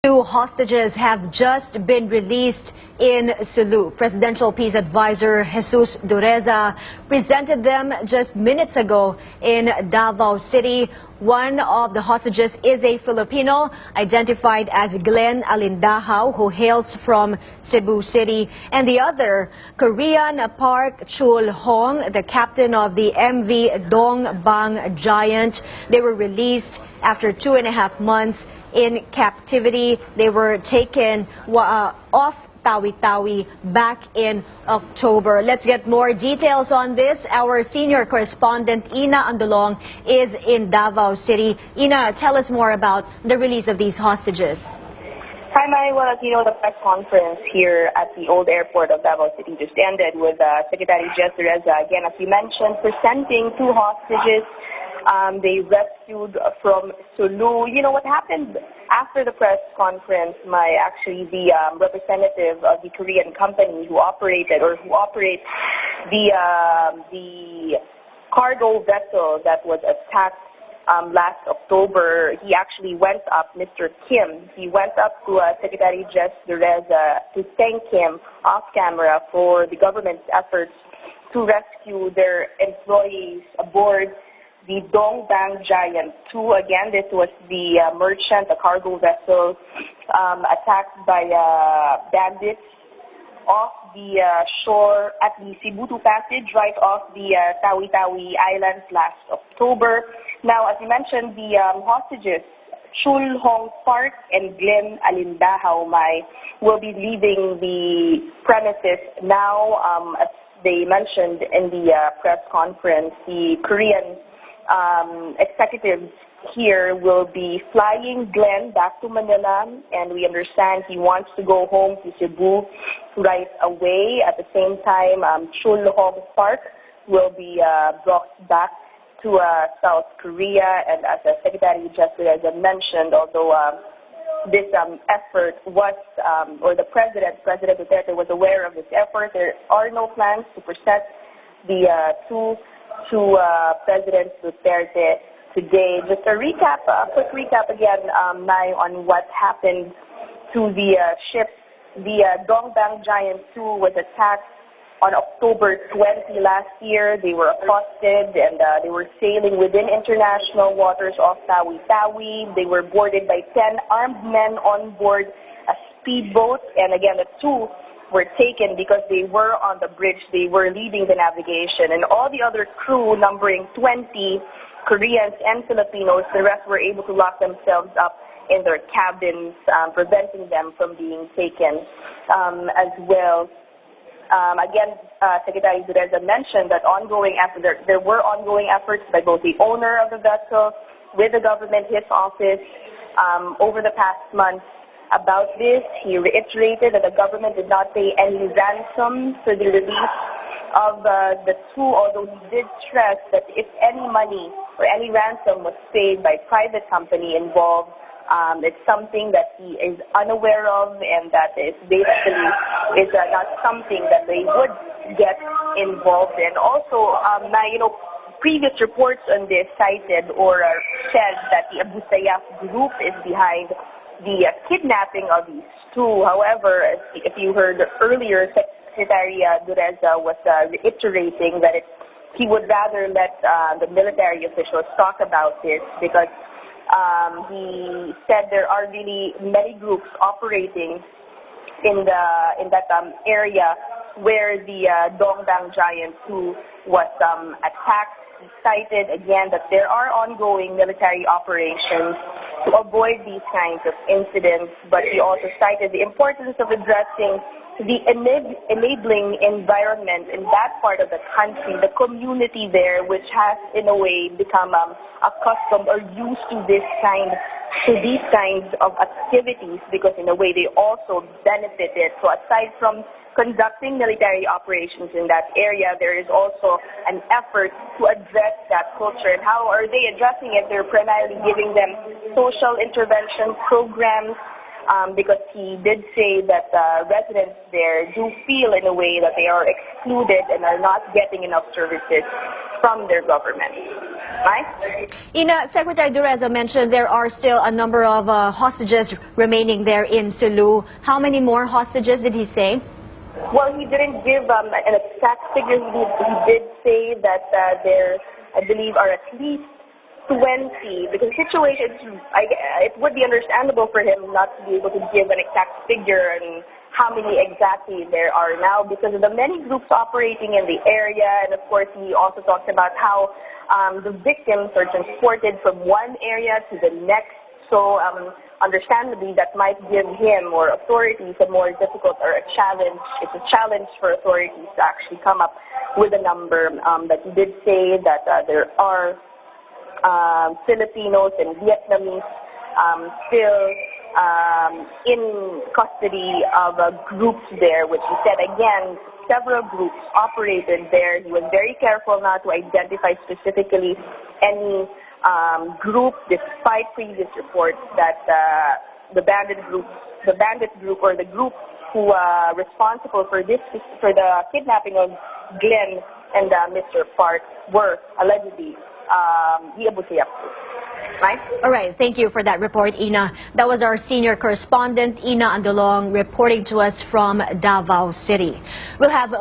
Two hostages have just been released in Sulu. Presidential Peace Advisor Jesus Dureza presented them just minutes ago in Davao City. One of the hostages is a Filipino identified as Glenn Alindahaw, who hails from Cebu City, and the other, Korean Park Chul Hong, the captain of the MV Dong Bang Giant. They were released after 2.5 months in captivity. They were taken off Tawi-Tawi back in October. Let's get more details on this. Our senior correspondent, Ina Andolong, is in Davao City. Ina, tell us more about the release of these hostages. Hi, Mai. Well, as you know, the press conference here at the old airport of Davao City just ended with Secretary Jesus Dureza, again, as you mentioned, presenting two hostages they rescued from Sulu. You know what happened after the press conference? The representative of the Korean company who operates the cargo vessel that was attacked last October, he actually went up, Mr. Kim. He went up to Secretary Jesus Dureza to thank him off camera for the government's efforts to rescue their employees aboard the Dong Bang Giant 2. Again, this was the merchant, a cargo vessel, attacked by bandits off the shore at the Cebu Passage, right off the Tawi-Tawi Islands last October. Now, as you mentioned, the hostages, Chul Hong Park and Glenn Alindahaw, will be leaving the premises now. As they mentioned in the press conference, the Korean executives here will be flying Glenn back to Manila, and we understand he wants to go home to Cebu right away. At the same time, Chul Hong Park will be brought back to South Korea, and as Secretary Jesus Dureza mentioned, although this effort was, or the President Duterte was aware of this effort, there are no plans to present the two to President Duterte today. Just a quick recap again, on what happened to the ship. The Dong Bang Giant 2 was attacked on October 20 last year. They were accosted and they were sailing within international waters off Tawi-Tawi. They were boarded by 10 armed men on board a speedboat, and again, the two were taken because they were on the bridge. They were leading the navigation, and all the other crew, numbering 20 Koreans and Filipinos, the rest were able to lock themselves up in their cabins, preventing them from being taken as well. Again, Secretary Dureza mentioned that there were ongoing efforts by both the owner of the vessel, with the government, his office, over the past months. About this, he reiterated that the government did not pay any ransom for the release of the two, although he did stress that if any money or any ransom was paid by private company involved, it's something that he is unaware of, and that is basically not something that they would get involved in. Also, previous reports on this cited or said that the Abu Sayyaf group is behind the kidnapping of these two. However, if you heard earlier, Secretary Dureza was reiterating that he would rather let the military officials talk about this, because he said there are really many groups operating in that area where the Dong Bang Giant 2 was attacked. He cited again that there are ongoing military operations to avoid these kinds of incidents, but he also cited the importance of addressing the enabling environment in that part of the country, the community there, which has in a way become accustomed or used to these kinds of activities, because in a way they also benefited. So aside from conducting military operations in that area, there is also an effort to address that culture. And how are they addressing it? They're primarily giving them social intervention programs, because he did say that residents there do feel in a way that they are excluded and are not getting enough services from their government. Right? Ina, Secretary Dureza mentioned there are still a number of hostages remaining there in Sulu. How many more hostages did he say? Well, he didn't give an exact figure. He did say that there, I believe, are at least 20, because the situation, it would be understandable for him not to be able to give an exact figure and how many exactly there are now because of the many groups operating in the area. And of course, he also talked about how the victims are transported from one area to the next. So understandably, that might give him or authorities a more difficult or a challenge. It's a challenge for authorities to actually come up with a number. But he did say that there are Filipinos and Vietnamese still in custody of groups there, which he said, again, several groups operated there. He was very careful not to identify specifically any group, despite previous reports that the bandit group or the group who are responsible for the kidnapping of Glenn and Mr. Park were allegedly the Abu Sayyaf group. Right? All right. Thank you for that report, Ina. That was our senior correspondent, Ina Andolong, reporting to us from Davao City. We'll have